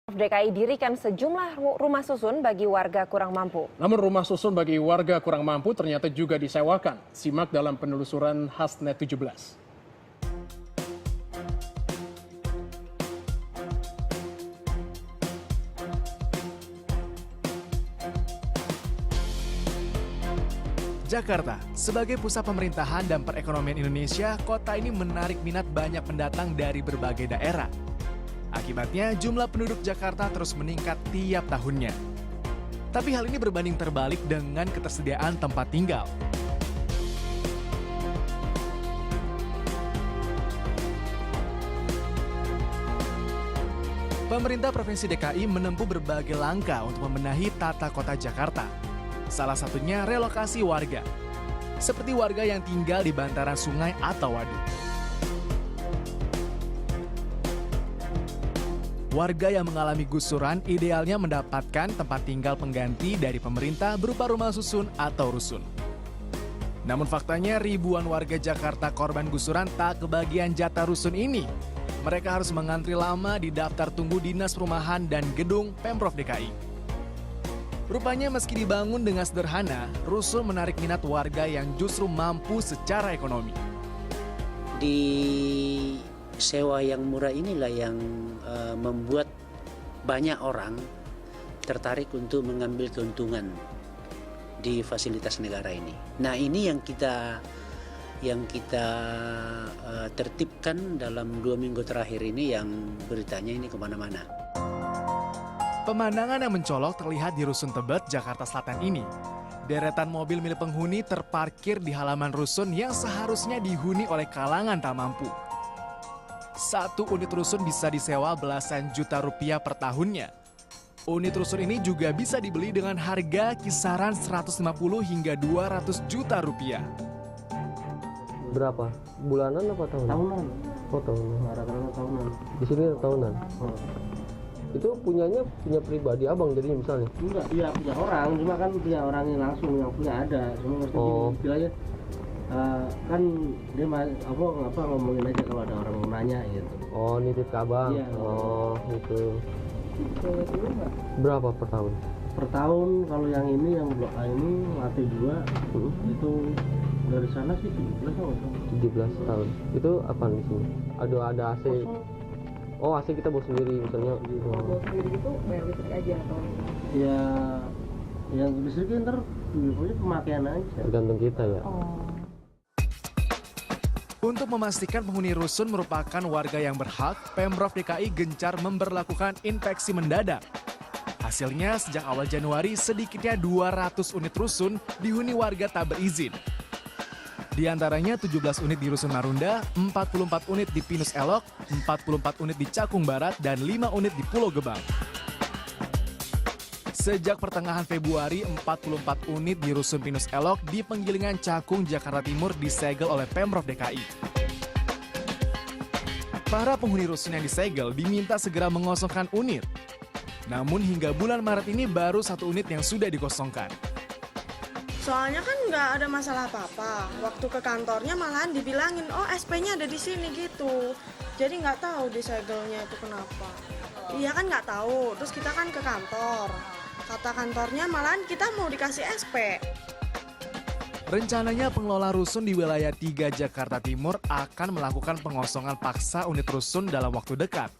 DKI dirikan sejumlah rumah susun bagi warga kurang mampu. Namun rumah susun bagi warga kurang mampu ternyata juga disewakan. Simak dalam penelusuran Hasnet 17. Jakarta, sebagai pusat pemerintahan dan perekonomian Indonesia, kota ini menarik minat banyak pendatang dari berbagai daerah. Akibatnya, jumlah penduduk Jakarta terus meningkat tiap tahunnya. Tapi hal ini berbanding terbalik dengan ketersediaan tempat tinggal. Pemerintah Provinsi DKI menempuh berbagai langkah untuk membenahi tata kota Jakarta. Salah satunya relokasi warga, seperti warga yang tinggal di bantaran sungai atau waduk. Warga yang mengalami gusuran idealnya mendapatkan tempat tinggal pengganti dari pemerintah berupa rumah susun atau rusun. Namun faktanya ribuan warga Jakarta korban gusuran tak kebagian jatah rusun ini. Mereka harus mengantri lama di daftar tunggu Dinas Perumahan dan Gedung Pemprov DKI. Rupanya meski dibangun dengan sederhana, rusun menarik minat warga yang justru mampu secara ekonomi. Di sewa yang murah inilah yang membuat banyak orang tertarik untuk mengambil keuntungan di fasilitas negara ini. Nah, ini yang kita tertibkan dalam 2 minggu terakhir ini, yang beritanya ini kemana-mana. Pemandangan yang mencolok terlihat di Rusun Tebet, Jakarta Selatan ini. Deretan mobil milik penghuni terparkir di halaman rusun yang seharusnya dihuni oleh kalangan tak mampu. Satu unit rusun bisa disewa belasan juta rupiah per tahunnya. Unit rusun ini juga bisa dibeli dengan harga kisaran 150 hingga 200 juta rupiah. Berapa? Bulanan apa tahunan? Tahunan. Oh, tahunan. Rata-rata tahunan. Di sini tahunan. Itu punya pribadi abang jadi misalnya? Enggak, iya punya orang, cuma kan punya orangnya langsung, yang punya ada. Cuma mesti istilahnya kan dia apa ngomongin aja kalau ada orang mau nanya gitu. Oh, nitip ke abang. Iya. Oh, gitu. Berapa per tahun? Per tahun kalau yang ini, yang blok A ini lantai 2 itu dari sana sih 17 tahun. 17 tahun. Itu apa di sini? Ada AC. Oh, AC kita bawa sendiri misalnya. Bawa sendiri gitu bayar listrik aja atau? Ya, yang listrik ntar pokoknya pemakaian aja. Tergantung kita ya. Untuk memastikan penghuni rusun merupakan warga yang berhak, Pemprov DKI gencar memberlakukan inspeksi mendadak. Hasilnya, sejak awal Januari, sedikitnya 200 unit rusun dihuni warga tak berizin. Di antaranya 17 unit di Rusun Marunda, 44 unit di Pinus Elok, 44 unit di Cakung Barat, dan 5 unit di Pulau Gebang. Sejak pertengahan Februari, 44 unit di Rusun Pinus Elok di Penggilingan Cakung, Jakarta Timur disegel oleh Pemprov DKI. Para penghuni rusun yang disegel diminta segera mengosongkan unit. Namun hingga bulan Maret ini baru 1 unit yang sudah dikosongkan. Soalnya kan nggak ada masalah apa-apa. Waktu ke kantornya malahan dibilangin, oh SP-nya ada di sini gitu. Jadi nggak tahu disegelnya itu kenapa. Iya kan nggak tahu. Terus kita kan ke kantor. Kata kantornya malahan kita mau dikasih SP. Rencananya pengelola rusun di wilayah 3 Jakarta Timur akan melakukan pengosongan paksa unit rusun dalam waktu dekat.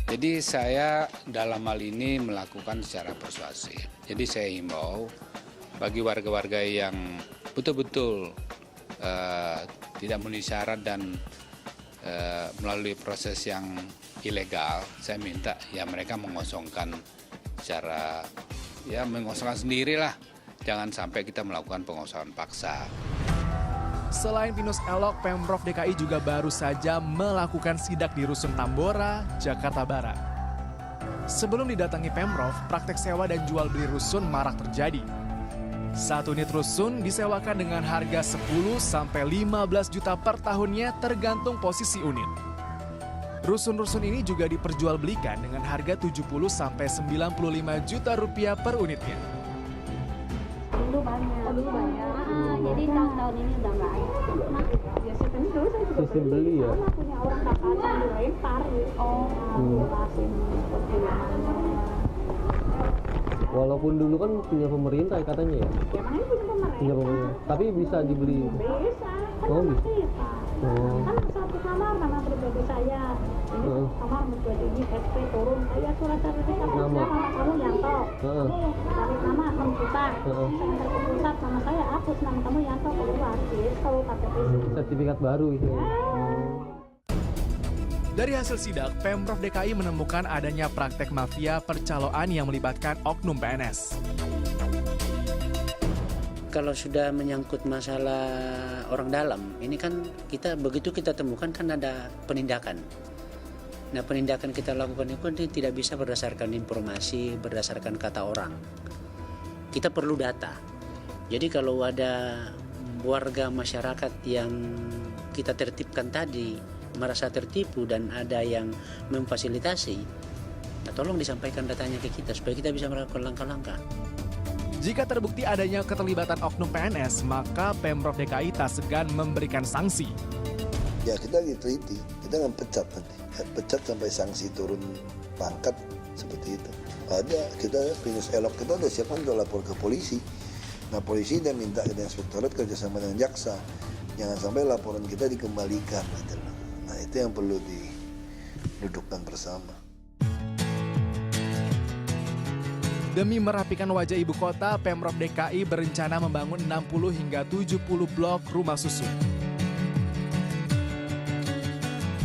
Jadi saya dalam hal ini melakukan secara persuasif. Jadi saya himbau bagi warga-warga yang betul-betul tidak memenuhi syarat dan melalui proses yang ilegal, saya minta ya mereka mengosongkan secara mengosongkan sendirilah. Jangan sampai kita melakukan pengosongan paksa. Selain Pinus Elok, Pemprov DKI juga baru saja melakukan sidak di Rusun Tambora, Jakarta Barat. Sebelum didatangi Pemprov, praktek sewa dan jual beli rusun marak terjadi. 1 unit rusun disewakan dengan harga 10 sampai 15 juta per tahunnya tergantung posisi unit. Rusun-rusun ini juga diperjualbelikan dengan harga 70 sampai 95 juta rupiah per unitnya. Dulu banyak. Jadi tahun ini udah nggak ada. Ya Sistem beli ya. Punya orang kakaknya dilempar. Oh, lepasin seperti yang Walaupun dulu kan punya pemerintah katanya ya. Ya makanya punya pemerintah. Punya pemerintah. Tapi bisa dibeli. Bisa. Kan Oh, bisa. kita. Oh. Kan satu kamar nama pribadi saya. Ini kamar pribadi ini SP turun. Saya surat sertifikat Nama. nama kamu Yanto. Heeh. Tarik nama 6 juta. Heeh. Saya antar ke pusat nama saya hapus nama kamu Yanto keluar. Gitu KTP. Sertifikat baru gitu. Dari hasil sidak, Pemprov DKI menemukan adanya praktek mafia percaloan yang melibatkan oknum PNS. Kalau sudah menyangkut masalah orang dalam, ini kan begitu kita temukan kan ada penindakan. Nah, penindakan kita lakukan itu kan tidak bisa berdasarkan informasi, berdasarkan kata orang. Kita perlu data. Jadi kalau ada warga masyarakat yang kita tertibkan tadi merasa tertipu dan ada yang memfasilitasi, nah tolong disampaikan datanya ke kita supaya kita bisa melakukan langkah-langkah. Jika terbukti adanya keterlibatan oknum PNS, maka Pemprov DKI tak segan memberikan sanksi. Ya kita diteliti, kita akan pecat nanti. Pecat sampai sanksi turun pangkat seperti itu. Ada, kita Pinus Elok kita udah siapkan untuk lapor ke polisi. Nah polisi dan minta ke inspektorat kerjasama dengan jaksa. Jangan sampai laporan kita dikembalikan. Gitu. Nah itu yang perlu didudukkan bersama. Demi merapikan wajah ibu kota, Pemprov DKI berencana membangun 60 hingga 70 blok rumah susun.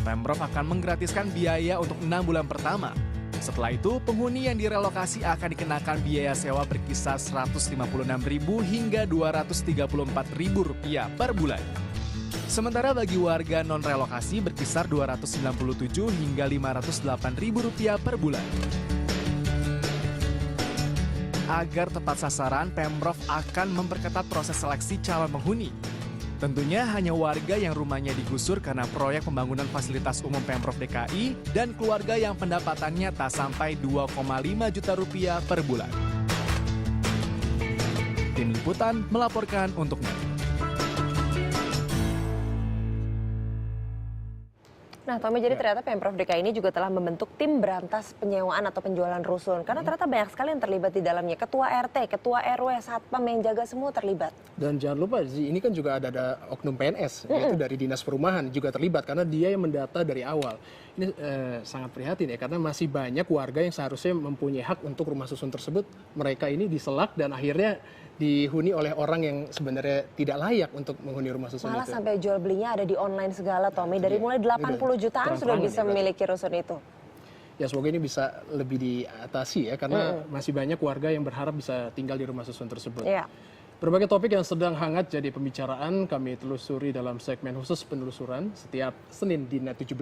Pemprov akan menggratiskan biaya untuk 6 bulan pertama. Setelah itu, penghuni yang direlokasi akan dikenakan biaya sewa berkisar Rp156.000 hingga Rp234.000 per bulan. Sementara bagi warga non-relokasi berkisar Rp297 hingga Rp508.000 per bulan. Agar tepat sasaran, Pemprov akan memperketat proses seleksi calon penghuni. Tentunya hanya warga yang rumahnya digusur karena proyek pembangunan fasilitas umum Pemprov DKI dan keluarga yang pendapatannya tak sampai Rp2,5 juta per bulan. Tim Liputan melaporkan untuk NET. Nah, Tommy, jadi ternyata Pemprov DKI ini juga telah membentuk tim berantas penyewaan atau penjualan rusun. Karena ternyata banyak sekali yang terlibat di dalamnya. Ketua RT, Ketua RW, Satpam yang jaga semua terlibat. Dan jangan lupa, ini kan juga ada oknum PNS, yaitu dari Dinas Perumahan juga terlibat. Karena dia yang mendata dari awal. Ini sangat prihatin ya, karena masih banyak warga yang seharusnya mempunyai hak untuk rumah susun tersebut. Mereka ini diselak dan akhirnya dihuni oleh orang yang sebenarnya tidak layak untuk menghuni rumah susun Malah itu. sampai jual belinya ada di online segala, Tommy. Dari mulai 80 jutaan sudah bisa memiliki rusun itu. Ya semoga ini bisa lebih diatasi ya, karena masih banyak warga yang berharap bisa tinggal di rumah susun tersebut. Iya. Berbagai topik yang sedang hangat jadi pembicaraan kami telusuri dalam segmen khusus penelusuran setiap Senin di Net 17.